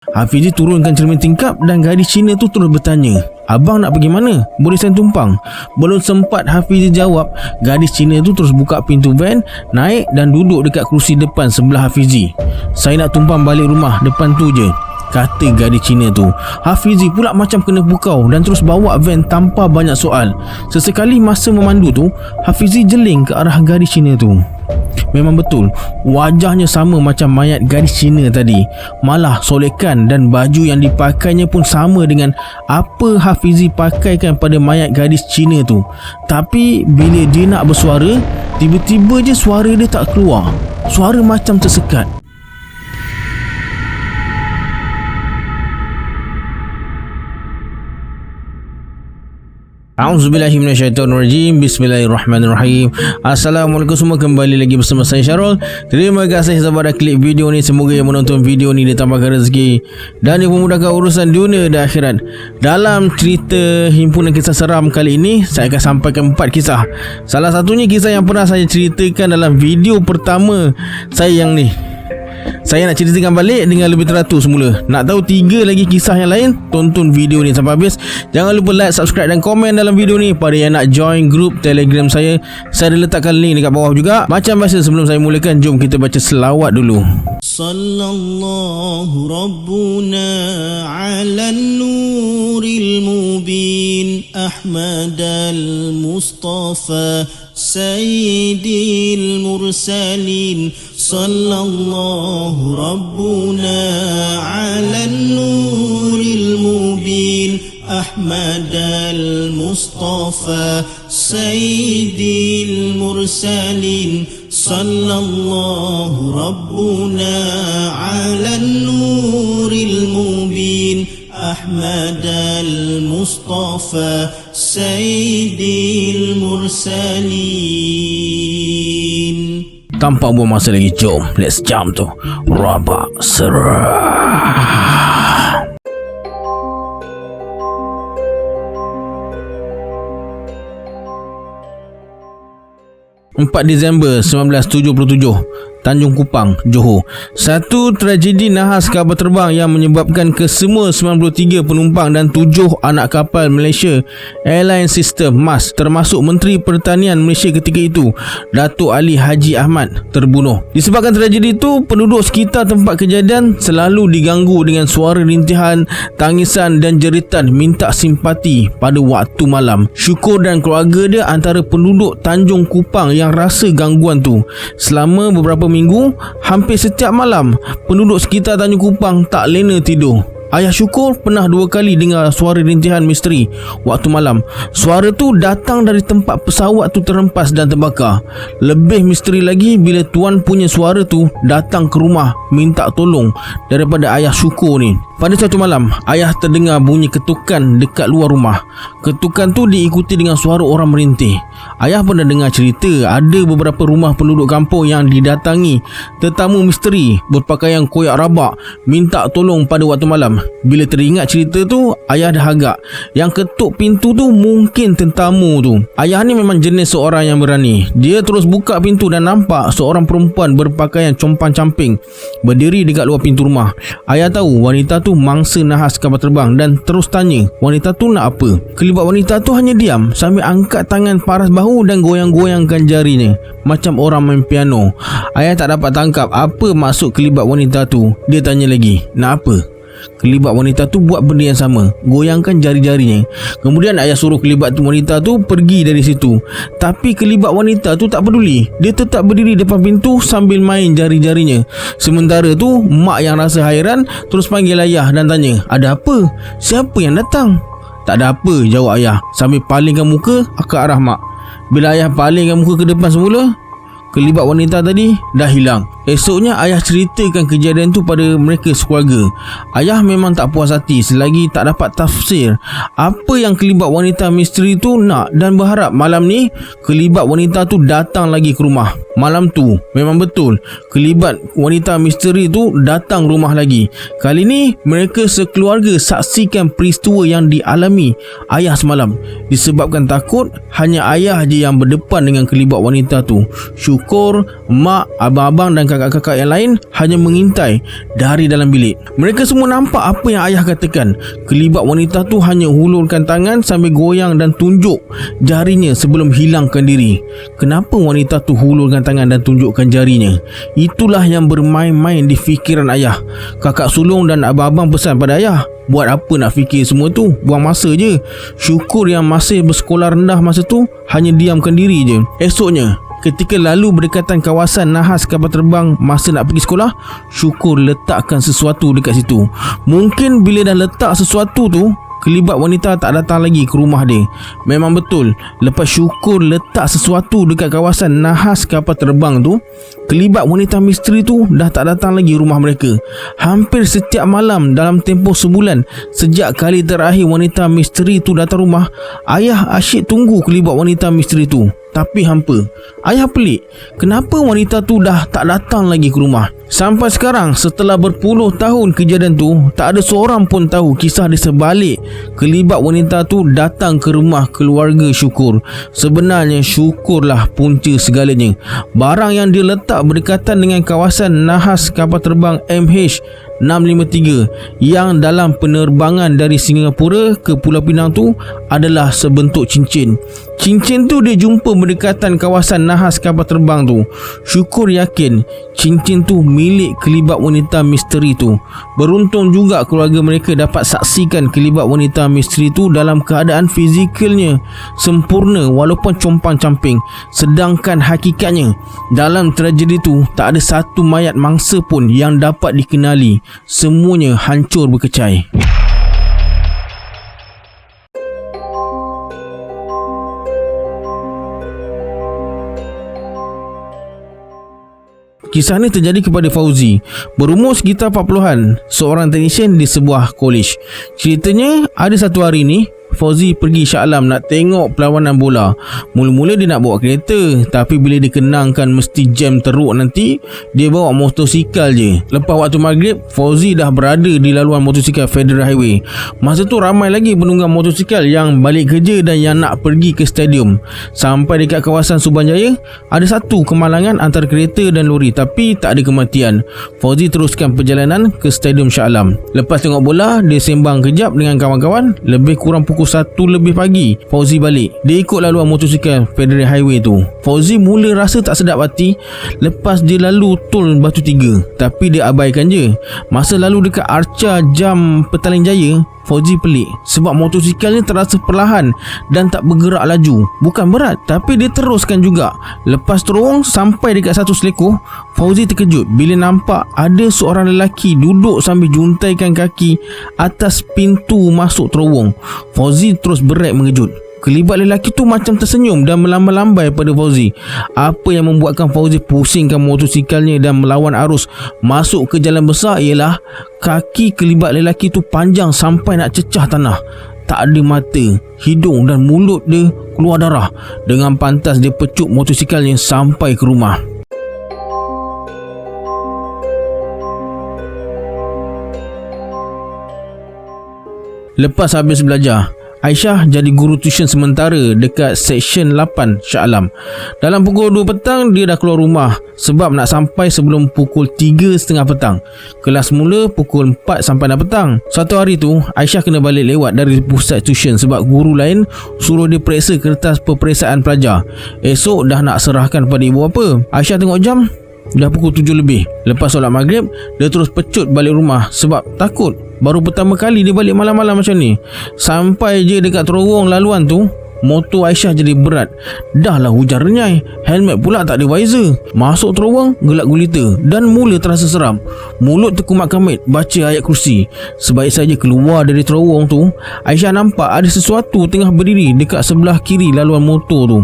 Hafizi turunkan cermin tingkap dan gadis Cina tu terus bertanya, "Abang nak pergi mana? Boleh saya tumpang?" Belum sempat Hafizi jawab, gadis Cina tu terus buka pintu van, naik dan duduk dekat kerusi depan sebelah Hafizi. "Saya nak tumpang balik rumah, depan tu je," kata gadis Cina tu. Hafizi pula macam kena pukau dan terus bawa van tanpa banyak soal. Sesekali masa memandu tu, Hafizi jeling ke arah gadis Cina tu. Memang betul, wajahnya sama macam mayat gadis Cina tadi. Malah solekan dan baju yang dipakainya pun sama dengan apa Hafizi pakaikan pada mayat gadis Cina tu. Tapi bila dia nak bersuara, tiba-tiba je suara dia tak keluar. Suara macam tersekat. A'udzubillahiminasyaitonirrajim. Bismillahirrahmanirrahim. Assalamualaikum semua, kembali lagi bersama saya Syarul. Terima kasih sebab dah klik video ni. Semoga yang menonton video ni ditambahkan rezeki dan memudahkan urusan dunia dan akhirat. Dalam cerita himpunan kisah seram kali ini, saya akan sampaikan 4 kisah. Salah satunya kisah yang pernah saya ceritakan dalam video pertama saya yang ni. Saya nak ceritakan balik dengan lebih teratur semula. Nak tahu 3 lagi kisah yang lain? Tonton video ni sampai habis. Jangan lupa like, subscribe dan komen dalam video ni. Pada yang nak join grup Telegram saya ada letakkan link dekat bawah juga. Macam biasa, sebelum saya mulakan, jom kita baca selawat dulu. Sallallahu Rabbuna ala nuril mubin Ahmad al-Mustafa Sayyidil Mursalin. Sallallahu Rabbuna ala nuril mubin Ahmad al-Mustafa Sayyidil Mursalin. Sallallahu Rabbuna ala nuril mubin Ahmad al-Mustafa Sayyidil Mursalin. Tanpa buang masa lagi, jom let's jump tu Rabak Serah. 4 Disember 1977, Tanjung Kupang, Johor. Satu tragedi nahas kapal terbang yang menyebabkan kesemua 93 penumpang dan 7 anak kapal Malaysia Airline System MAS, termasuk Menteri Pertanian Malaysia ketika itu, Datuk Ali Haji Ahmad, terbunuh. Disebabkan tragedi itu, penduduk sekitar tempat kejadian selalu diganggu dengan suara rintihan, tangisan dan jeritan minta simpati pada waktu malam. Syukur dan keluarga dia antara penduduk Tanjung Kupang yang rasa gangguan tu. Selama beberapa minggu, hampir setiap malam penduduk sekitar Tanjung Kupang tak lena tidur. Ayah Syukur pernah 2 kali dengar suara rintihan misteri waktu malam. Suara tu datang dari tempat pesawat tu terhempas dan terbakar. Lebih misteri lagi bila tuan punya suara tu datang ke rumah minta tolong daripada ayah Syukur ni. Pada suatu malam, ayah terdengar bunyi ketukan dekat luar rumah. Ketukan tu diikuti dengan suara orang merintih. Ayah pernah dengar cerita ada beberapa rumah penduduk kampung yang didatangi tetamu misteri berpakaian koyak rabak minta tolong pada waktu malam. Bila teringat cerita tu, ayah dah agak. Yang ketuk pintu tu mungkin tentamu tu. Ayah ni memang jenis seorang yang berani. Dia terus buka pintu dan nampak seorang perempuan berpakaian compang-camping berdiri dekat luar pintu rumah. Ayah tahu wanita tu mangsa nahas kapal terbang dan terus tanya wanita tu nak apa. Kelibat wanita tu hanya diam sambil angkat tangan paras bahu dan goyang-goyangkan jarinya macam orang main piano. Ayah tak dapat tangkap apa maksud kelibat wanita tu. Dia tanya lagi, nak apa? Kelibat wanita tu buat benda yang sama, goyangkan jari-jarinya. Kemudian ayah suruh kelibat wanita tu pergi dari situ. Tapi kelibat wanita tu tak peduli. Dia tetap berdiri depan pintu sambil main jari-jarinya. Sementara tu mak yang rasa hairan terus panggil ayah dan tanya, ada apa? Siapa yang datang? Tak ada apa, jawab ayah sambil palingkan muka ke arah mak. Bila ayah palingkan muka ke depan semula, kelibat wanita tadi dah hilang. Esoknya ayah ceritakan kejadian tu pada mereka sekeluarga. Ayah memang tak puas hati selagi tak dapat tafsir apa yang kelibat wanita misteri tu nak dan berharap malam ni kelibat wanita tu datang lagi ke rumah. Malam tu memang betul kelibat wanita misteri tu datang rumah lagi. Kali ni mereka sekeluarga saksikan peristiwa yang dialami ayah semalam. Disebabkan takut, hanya ayah je yang berdepan dengan kelibat wanita tu. Syukur mak, abang-abang dan kakak kakak-kakak yang lain hanya mengintai dari dalam bilik. Mereka semua nampak apa yang ayah katakan. Kelibat wanita tu hanya hulurkan tangan sambil goyang dan tunjuk jarinya sebelum hilangkan diri. Kenapa wanita tu hulurkan tangan dan tunjukkan jarinya? Itulah yang bermain-main di fikiran ayah. Kakak sulung dan abang-abang pesan pada ayah, buat apa nak fikir semua tu? Buang masa je. Syukur yang masih bersekolah rendah masa tu hanya diamkan diri je. Esoknya, ketika lalu berdekatan kawasan nahas kapal terbang masa nak pergi sekolah, syukur letakkan sesuatu dekat situ. Mungkin bila dah letak sesuatu tu, kelibat wanita tak datang lagi ke rumah dia. Memang betul, lepas syukur letak sesuatu dekat kawasan nahas kapal terbang tu, kelibat wanita misteri tu dah tak datang lagi rumah mereka. Hampir setiap malam dalam tempoh sebulan sejak kali terakhir wanita misteri tu datang rumah, ayah asyik tunggu kelibat wanita misteri tu. Tapi hampa. Ayah pelik, kenapa wanita tu dah tak datang lagi ke rumah? Sampai sekarang, setelah berpuluh tahun kejadian tu, tak ada seorang pun tahu kisah di sebalik kelibat wanita tu datang ke rumah keluarga Syukur. Sebenarnya syukurlah punca segalanya. Barang yang dia letak berdekatan dengan kawasan nahas kapal terbang MH653 yang dalam penerbangan dari Singapura ke Pulau Pinang tu adalah sebentuk cincin. Cincin tu dia jumpa berdekatan kawasan nahas kapal terbang tu. Syukur yakin cincin tu milik kelibat wanita misteri tu. Beruntung juga keluarga mereka dapat saksikan kelibat wanita misteri tu dalam keadaan fizikalnya sempurna walaupun compang-camping. Sedangkan hakikatnya, dalam tragedi tu tak ada satu mayat mangsa pun yang dapat dikenali. Semuanya hancur berkecai. Kisah ini terjadi kepada Fauzi, berumur sekitar 40-an, seorang teknisien di sebuah kolej. Ceritanya, ada satu hari ni Fauzi pergi Shah Alam nak tengok perlawanan bola. Mula-mula dia nak bawa kereta, tapi bila dikenangkan mesti jam teruk nanti, dia bawa motosikal je. Lepas waktu maghrib, Fauzi dah berada di laluan motosikal Federal Highway. Masa tu ramai lagi penunggang motosikal yang balik kerja dan yang nak pergi ke stadium. Sampai dekat kawasan Subanjaya, ada satu kemalangan antara kereta dan lori, tapi tak ada kematian. Fauzi teruskan perjalanan ke stadium Shah Alam. Lepas tengok bola, dia sembang kejap dengan kawan-kawan. Lebih kurang pukul 1 lebih pagi, Fauzi balik. Dia ikut laluan motosikal Federal Highway tu. Fauzi mula rasa tak sedap hati lepas dia lalu tol Batu Tiga, tapi dia abaikan je. Masa lalu dekat arca jam Petaling Jaya, Fauzi pelik sebab motosikalnya terasa perlahan dan tak bergerak laju. Bukan berat, tapi dia teruskan juga. Lepas terowong sampai dekat satu selekoh, Fauzi terkejut bila nampak ada seorang lelaki duduk sambil juntaikan kaki atas pintu masuk terowong. Fauzi terus berek mengejut. Kelibat lelaki tu macam tersenyum dan melambai-lambai pada Fauzi. Apa yang membuatkan Fauzi pusingkan motosikalnya dan melawan arus masuk ke jalan besar ialah kaki kelibat lelaki tu panjang sampai nak cecah tanah. Tak ada mata, hidung dan mulut dia keluar darah. Dengan pantas dia pecut motosikalnya sampai ke rumah. Lepas habis belajar, Aisyah jadi guru tuition sementara dekat Seksyen 8 Shah Alam. Dalam pukul 2 petang dia dah keluar rumah sebab nak sampai sebelum pukul 3.30 petang. Kelas mula pukul 4 sampai 6 petang. Satu hari tu Aisyah kena balik lewat dari pusat tuition sebab guru lain suruh dia periksa kertas peperiksaan pelajar. Esok dah nak serahkan pada ibu bapa. Aisyah tengok jam, dah pukul 7 lebih. Lepas solat maghrib, dia terus pecut balik rumah sebab takut. Baru pertama kali dia balik malam-malam macam ni. Sampai je dekat terowong laluan tu, motor Aisyah jadi berat. Dah lah hujan renyai, helmet pula tak ada visor. Masuk terowong, gelap gulita dan mula terasa seram. Mulut terkumat kamit baca ayat kursi. Sebaik saja keluar dari terowong tu, Aisyah nampak ada sesuatu tengah berdiri dekat sebelah kiri laluan motor tu.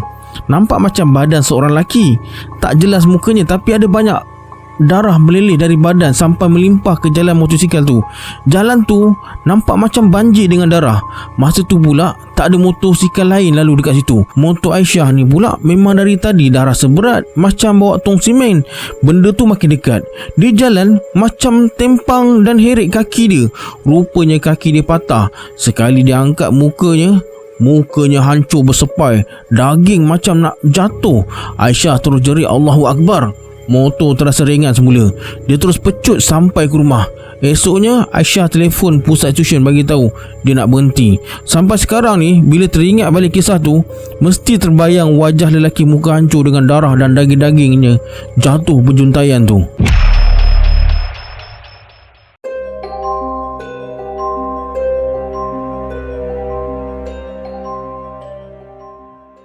Nampak macam badan seorang lelaki. Tak jelas mukanya, tapi ada banyak darah meleleh dari badan sampai melimpah ke jalan motosikal tu. Jalan tu nampak macam banjir dengan darah. Masa tu pula tak ada motosikal lain lalu dekat situ. Motor Aisyah ni pula memang dari tadi dah rasa berat, macam bawa tong simen. Benda tu makin dekat. Dia jalan macam tempang dan heret kaki dia. Rupanya kaki dia patah. Sekali dia angkat mukanya hancur bersepai. Daging macam nak jatuh. Aisyah terus jerit Allahu Akbar. Motor terasa ringan semula. Dia terus pecut sampai ke rumah. Esoknya Aisyah telefon pusat tuition bagi tahu dia nak berhenti. Sampai sekarang ni bila teringat balik kisah tu, mesti terbayang wajah lelaki muka hancur dengan darah dan daging-dagingnya jatuh berjuntaian tu.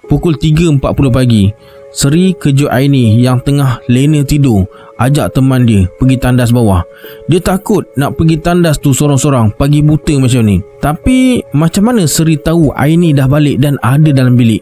Pukul 3.40 pagi, Seri kejut Aini yang tengah lena tidur ajak teman dia pergi tandas bawah. Dia takut nak pergi tandas tu sorang-sorang pagi buta macam ni. Tapi macam mana Seri tahu Aini dah balik dan ada dalam bilik?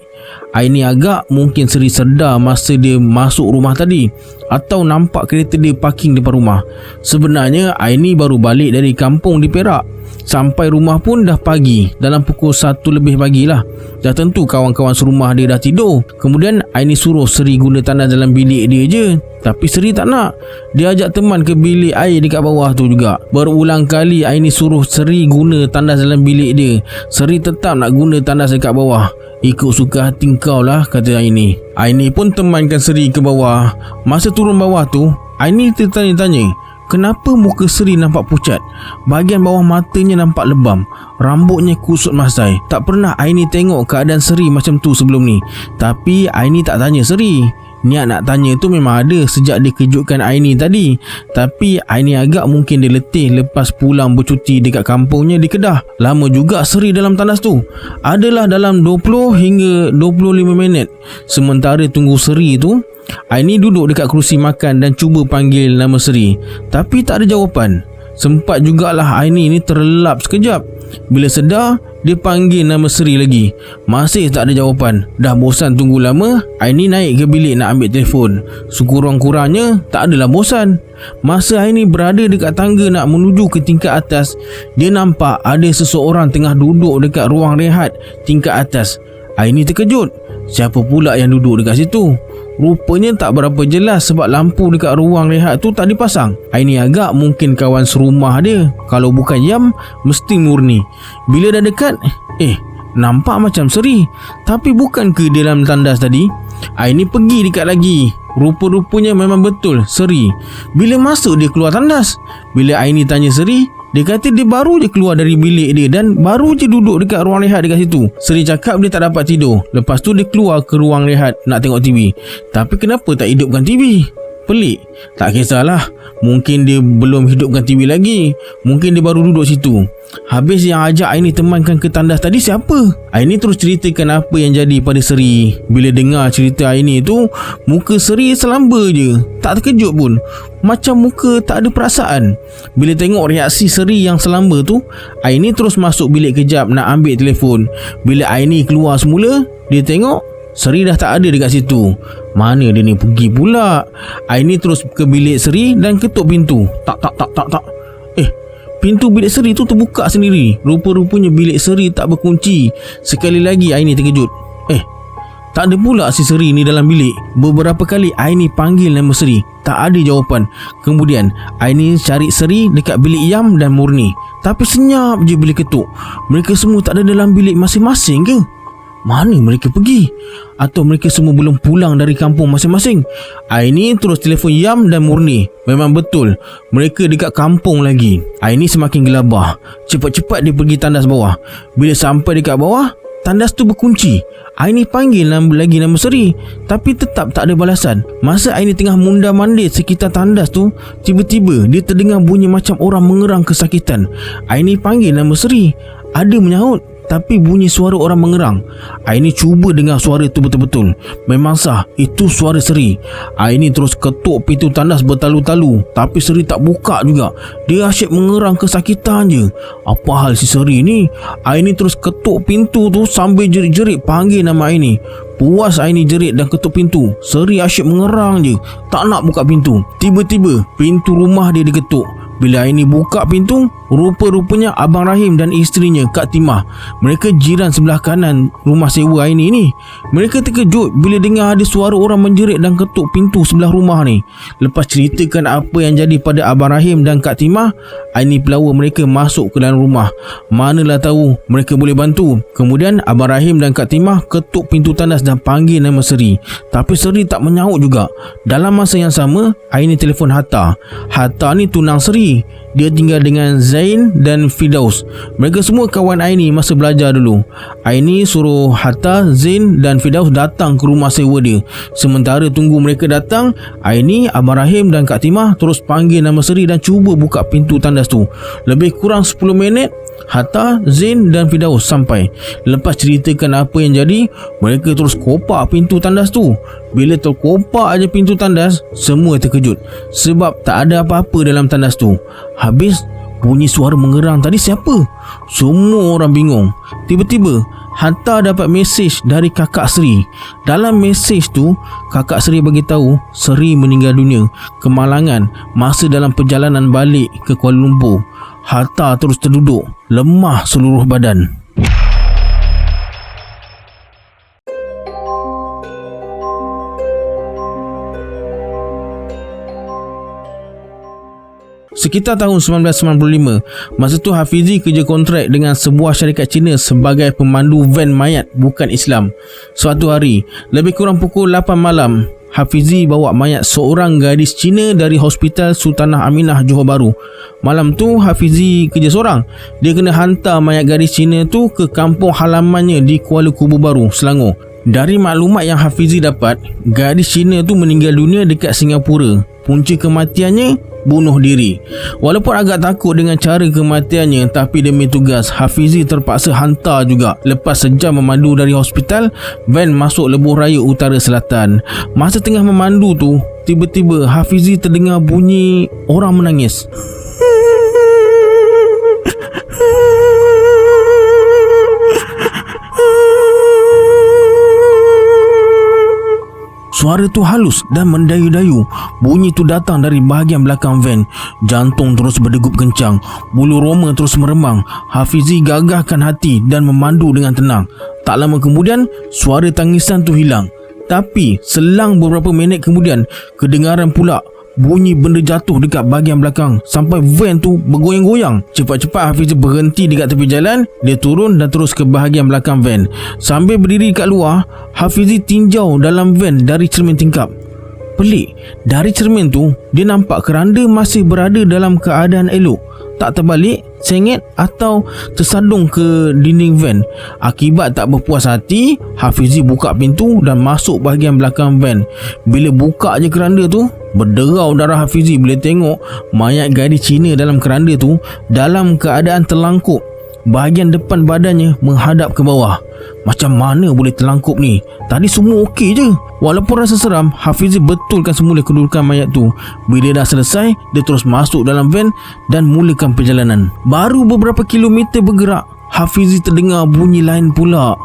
Aini agak mungkin Seri sedar masa dia masuk rumah tadi, atau nampak kereta dia parking depan rumah. Sebenarnya Aini baru balik dari kampung di Perak. Sampai rumah pun dah pagi, dalam pukul 1 lebih pagi lah. Dah tentu kawan-kawan serumah dia dah tidur. Kemudian Aini suruh Seri guna tandas dalam bilik dia je. Tapi Seri tak nak. Dia ajak teman ke bilik air dekat bawah tu juga. Berulang kali Aini suruh Seri guna tandas dalam bilik dia. Seri tetap nak guna tandas dekat bawah. Ikut suka hati kau lah, kata Aini. Aini pun temankan Seri ke bawah. Masa turun bawah tu, Aini tertanya-tanya, kenapa muka Seri nampak pucat? Bahagian bawah matanya nampak lebam. Rambutnya kusut masai. Tak pernah Aini tengok keadaan Seri macam tu sebelum ni. Tapi Aini tak tanya Seri. Niat nak tanya tu memang ada sejak dia kejutkan Aini tadi. Tapi Aini agak mungkin dia letih lepas pulang bercuti dekat kampungnya di Kedah. Lama juga Seri dalam tandas tu. Adalah dalam 20 hingga 25 minit. Sementara tunggu Seri tu, Aini duduk dekat kerusi makan dan cuba panggil nama Seri. Tapi tak ada jawapan. Sempat jugalah Aini ni terlelap sekejap. Bila sedar, dia panggil nama Seri lagi. Masih tak ada jawapan. Dah bosan tunggu lama, Aini naik ke bilik nak ambil telefon. Sekurang-kurangnya tak adalah bosan. Masa Aini berada dekat tangga nak menuju ke tingkat atas, dia nampak ada seseorang tengah duduk dekat ruang rehat tingkat atas. Aini terkejut. Siapa pula yang duduk dekat situ? Rupanya tak berapa jelas sebab lampu dekat ruang rehat tu tak dipasang. Aini agak mungkin kawan serumah dia. Kalau bukan Yam, mesti Murni. Bila dah dekat, nampak macam Seri. Tapi bukan ke dia dalam tandas tadi? Aini pergi dekat lagi. Rupa-rupanya memang betul Seri. Bila masuk dia keluar tandas? Bila Aini tanya Seri, dia kata dia baru je keluar dari bilik dia dan baru je duduk dekat ruang rehat dekat situ. Seri cakap dia tak dapat tidur. Lepas tu dia keluar ke ruang rehat nak tengok TV. Tapi kenapa tak hidupkan TV? Pelik. Tak kisahlah. Mungkin dia belum hidupkan TV lagi. Mungkin dia baru duduk situ. Habis yang ajak Aini temankan ke tandas tadi siapa? Aini terus ceritakan apa yang jadi pada Seri. Bila dengar cerita Aini tu, muka Seri selamba je. Tak terkejut pun. Macam muka tak ada perasaan. Bila tengok reaksi Seri yang selamba tu, Aini terus masuk bilik kejap nak ambil telefon. Bila Aini keluar semula, dia tengok Seri dah tak ada dekat situ. Mana dia ni pergi pula? Aini terus ke bilik Seri dan ketuk pintu. Tak. Pintu bilik Seri tu terbuka sendiri. Rupa-rupanya bilik Seri tak berkunci. Sekali lagi Aini terkejut. Tak ada pula si Seri ni dalam bilik. Beberapa kali Aini panggil nama Seri. Tak ada jawapan. Kemudian Aini cari Seri dekat bilik Yam dan Murni. Tapi senyap je bila ketuk. Mereka semua tak ada dalam bilik masing-masing ke? Mana mereka pergi? Atau mereka semua belum pulang dari kampung masing-masing? Aini terus telefon Yam dan Murni. Memang betul, mereka dekat kampung lagi. Aini semakin gelabah. Cepat-cepat dia pergi tandas bawah. Bila sampai dekat bawah, tandas tu berkunci. Aini panggil lagi nama Seri, tapi tetap tak ada balasan. Masa Aini tengah mundar-mandir sekitar tandas tu, tiba-tiba dia terdengar bunyi macam orang mengerang kesakitan. Aini panggil nama Seri. Ada menyahut, tapi bunyi suara orang mengerang. Aini cuba dengar suara tu betul-betul. Memang sah, itu suara Seri. Aini terus ketuk pintu tandas bertalu-talu, tapi Seri tak buka juga. Dia asyik mengerang kesakitan je. Apa hal si Seri ni? Aini terus ketuk pintu tu sambil jerit-jerit panggil nama Aini. Puas Aini jerit dan ketuk pintu, Seri asyik mengerang je, tak nak buka pintu. Tiba-tiba pintu rumah dia diketuk. Bila Aini buka pintu, Rupa-rupanya Abang Rahim dan isterinya Kak Timah, mereka jiran sebelah kanan rumah sewa Aini ni. Mereka terkejut bila dengar ada suara orang menjerit dan ketuk pintu sebelah rumah ni. Lepas ceritakan apa yang jadi pada Abang Rahim dan Kak Timah, Aini pelawa mereka masuk ke dalam rumah. Manalah tahu mereka boleh bantu. Kemudian Abang Rahim dan Kak Timah ketuk pintu tandas dan panggil nama Seri. Tapi Seri tak menyaut juga. Dalam masa yang sama, Aini telefon Hatta. Hatta ni tunang Seri. Dia tinggal dengan Zain dan Firdaus. Mereka semua kawan Aini masa belajar dulu. Aini suruh Hatta, Zain dan Firdaus datang ke rumah sewa dia. Sementara tunggu mereka datang, Aini, Abang Rahim dan Kak Timah terus panggil nama Seri dan cuba buka pintu tandas tu. Lebih kurang 10 minit, Hatta, Zain dan Firdaus sampai. Lepas ceritakan apa yang jadi, mereka terus kopak pintu tandas tu. Bila terkopak aja pintu tandas, semua terkejut sebab tak ada apa-apa dalam tandas tu. Habis bunyi suara mengerang tadi siapa? Semua orang bingung. Tiba-tiba Hatta dapat mesej dari kakak Seri. Dalam mesej tu, kakak Seri bagi tahu Seri meninggal dunia kemalangan masa dalam perjalanan balik ke Kuala Lumpur. Hatta terus terduduk, lemah seluruh badan. Sekitar tahun 1995, masa tu Hafizi kerja kontrak dengan sebuah syarikat Cina sebagai pemandu van mayat bukan Islam. Suatu hari, lebih kurang pukul 8 malam, Hafizi bawa mayat seorang gadis Cina dari Hospital Sultanah Aminah, Johor Bahru. Malam tu Hafizi kerja seorang. Dia kena hantar mayat gadis Cina tu ke kampung halamannya di Kuala Kubu Baru, Selangor. Dari maklumat yang Hafizi dapat, gadis Cina tu meninggal dunia dekat Singapura. Punca kematiannya bunuh diri. Walaupun agak takut dengan cara kematiannya, tapi demi tugas, Hafizi terpaksa hantar juga. Lepas sejam memandu dari hospital, van masuk Lebuh Raya Utara Selatan. Masa tengah memandu tu, tiba-tiba Hafizi terdengar bunyi orang menangis. Suara tu halus dan mendayu-dayu. Bunyi tu datang dari bahagian belakang van. Jantung terus berdegup kencang, bulu roma terus meremang. Hafizi gagahkan hati dan memandu dengan tenang. Tak lama kemudian, suara tangisan tu hilang. Tapi selang beberapa minit kemudian, kedengaran pula bunyi benda jatuh dekat bahagian belakang sampai van tu bergoyang-goyang. Cepat-cepat Hafiz berhenti dekat tepi jalan. Dia turun dan terus ke bahagian belakang van. Sambil berdiri kat luar, Hafiz tinjau dalam van dari cermin tingkap. Pelik, dari cermin tu dia nampak keranda masih berada dalam keadaan elok, tak terbalik, sengit atau tersadung ke dinding van. Akibat tak berpuas hati, Hafizi buka pintu dan masuk bahagian belakang van. Bila buka je keranda tu, berderau darah Hafizi bila tengok mayat gadis Cina dalam keranda tu dalam keadaan terlangkup. Bahagian depan badannya menghadap ke bawah. Macam mana boleh terlangkup ni? Tadi semua okey je. Walaupun rasa seram, Hafizi betulkan semula kedudukan mayat tu. Bila dah selesai, dia terus masuk dalam van dan mulakan perjalanan. Baru beberapa kilometer bergerak, Hafizi terdengar bunyi lain pula.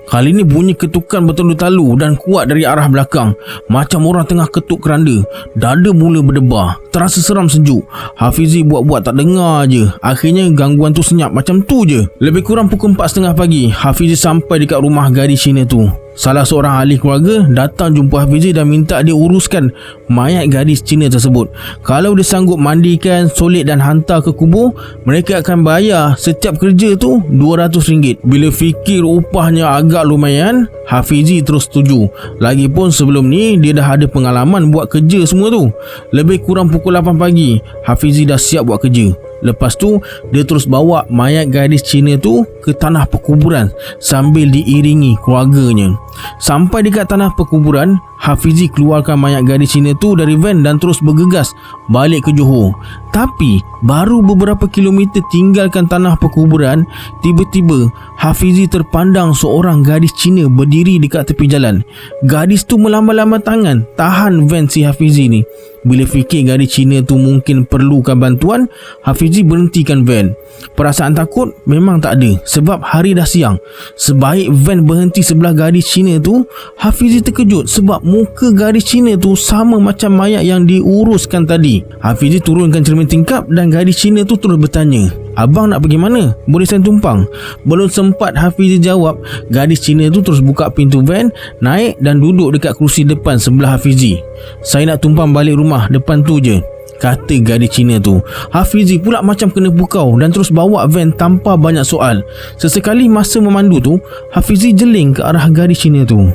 Kali ni bunyi ketukan bertelu talu dan kuat dari arah belakang. Macam orang tengah ketuk keranda. Dada mula berdebar. Terasa seram sejuk. Hafizi buat-buat tak dengar je. Akhirnya gangguan tu senyap macam tu je. Lebih kurang pukul 4.30 pagi, Hafizi sampai dekat rumah gadis Cina tu. Salah seorang ahli keluarga datang jumpa Hafizi dan minta dia uruskan mayat gadis Cina tersebut. Kalau dia sanggup mandikan, solit dan hantar ke kubur, mereka akan bayar setiap kerja tu RM200. Bila fikir upahnya agak lumayan, Hafizi terus setuju. Lagipun sebelum ni dia dah ada pengalaman buat kerja semua tu. Lebih kurang pukul 8 pagi, Hafizi dah siap buat kerja. Lepas tu, dia terus bawa mayat gadis Cina tu ke tanah perkuburan sambil diiringi keluarganya. Sampai dekat tanah perkuburan, Hafizi keluarkan mayat gadis Cina tu dari van dan terus bergegas balik ke Johor. Tapi baru beberapa kilometer tinggalkan tanah perkuburan, tiba-tiba Hafizi terpandang seorang gadis Cina berdiri dekat tepi jalan. Gadis tu melambai-lambai tangan tahan van si Hafizi ni. Bila fikir gadis Cina tu mungkin perlukan bantuan, Hafizi berhentikan van. Perasaan takut memang tak ada sebab hari dah siang. Sebaik van berhenti sebelah gadis Cina tu, Hafizi terkejut sebab muka gadis Cina tu sama macam mayat yang diuruskan tadi. Hafizi turunkan cermin tingkap dan gadis Cina tu terus bertanya, "Abang nak pergi mana? Boleh saya tumpang?" Belum sempat Hafizi jawab, gadis Cina tu terus buka pintu van, naik dan duduk dekat kerusi depan sebelah Hafizi. "Saya nak tumpang balik rumah, depan tu je," kata gadis Cina tu. Hafizi pula macam kena pukau dan terus bawa van tanpa banyak soal. Sesekali masa memandu tu, Hafizi jeling ke arah gadis Cina tu.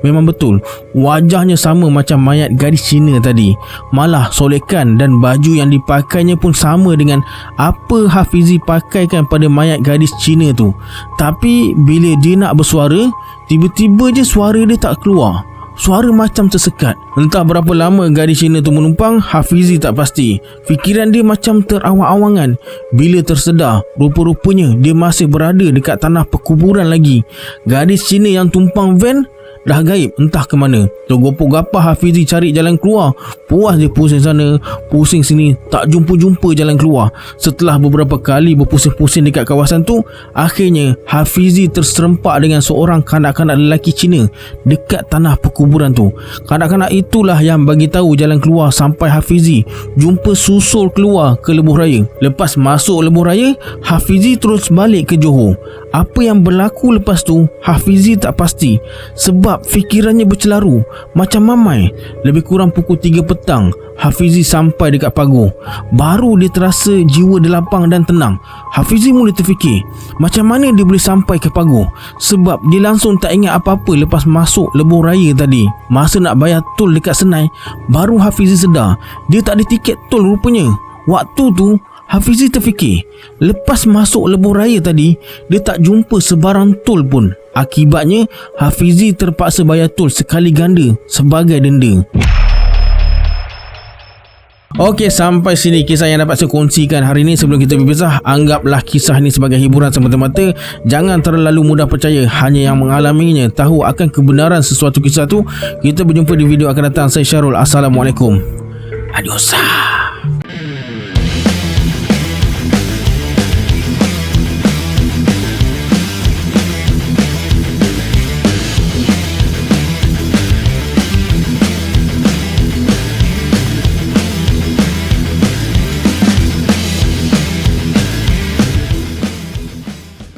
Memang betul, wajahnya sama macam mayat gadis Cina tadi. Malah solekan dan baju yang dipakainya pun sama dengan apa Hafizi pakaikan pada mayat gadis Cina tu. Tapi bila dia nak bersuara, tiba-tiba je suara dia tak keluar. Suara macam tersekat. Entah berapa lama gadis Cina tu menumpang, Hafizi tak pasti. Fikiran dia macam terawang-awangan. Bila tersedar, rupa-rupanya dia masih berada dekat tanah perkuburan lagi. Gadis Cina yang tumpang van dah gaib entah ke mana. Tergopoh-gapah Hafizi cari jalan keluar. Puas dia pusing sana, pusing sini, tak jumpa-jumpa jalan keluar. Setelah beberapa kali berpusing-pusing dekat kawasan tu, akhirnya Hafizi terserempak dengan seorang kanak-kanak lelaki Cina dekat tanah perkuburan tu. Kanak-kanak itulah yang bagi tahu jalan keluar sampai Hafizi jumpa susul keluar ke lebuh raya. Lepas masuk lebuh raya, Hafizi terus balik ke Johor. Apa yang berlaku lepas tu, Hafizi tak pasti sebab fikirannya bercelaru macam mamai. Lebih kurang pukul 3 petang, Hafizi sampai dekat pagar. Baru dia terasa jiwa dia lapang dan tenang. Hafizi mula terfikir macam mana dia boleh sampai ke pagar, sebab dia langsung tak ingat apa-apa lepas masuk lebuh raya tadi. Masa nak bayar tol dekat Senai, baru Hafizi sedar dia tak ada tiket tol rupanya. Waktu tu Hafizi terfikir, lepas masuk lebuh raya tadi, dia tak jumpa sebarang tol pun. Akibatnya, Hafizi terpaksa bayar tol sekali ganda sebagai denda. Okey, sampai sini kisah yang dapat saya kongsikan hari ini. Sebelum kita berpisah, anggaplah kisah ini sebagai hiburan semata-mata. Jangan terlalu mudah percaya, hanya yang mengalaminya tahu akan kebenaran sesuatu kisah tu. Kita berjumpa di video akan datang. Saya Syarul. Assalamualaikum. Adios.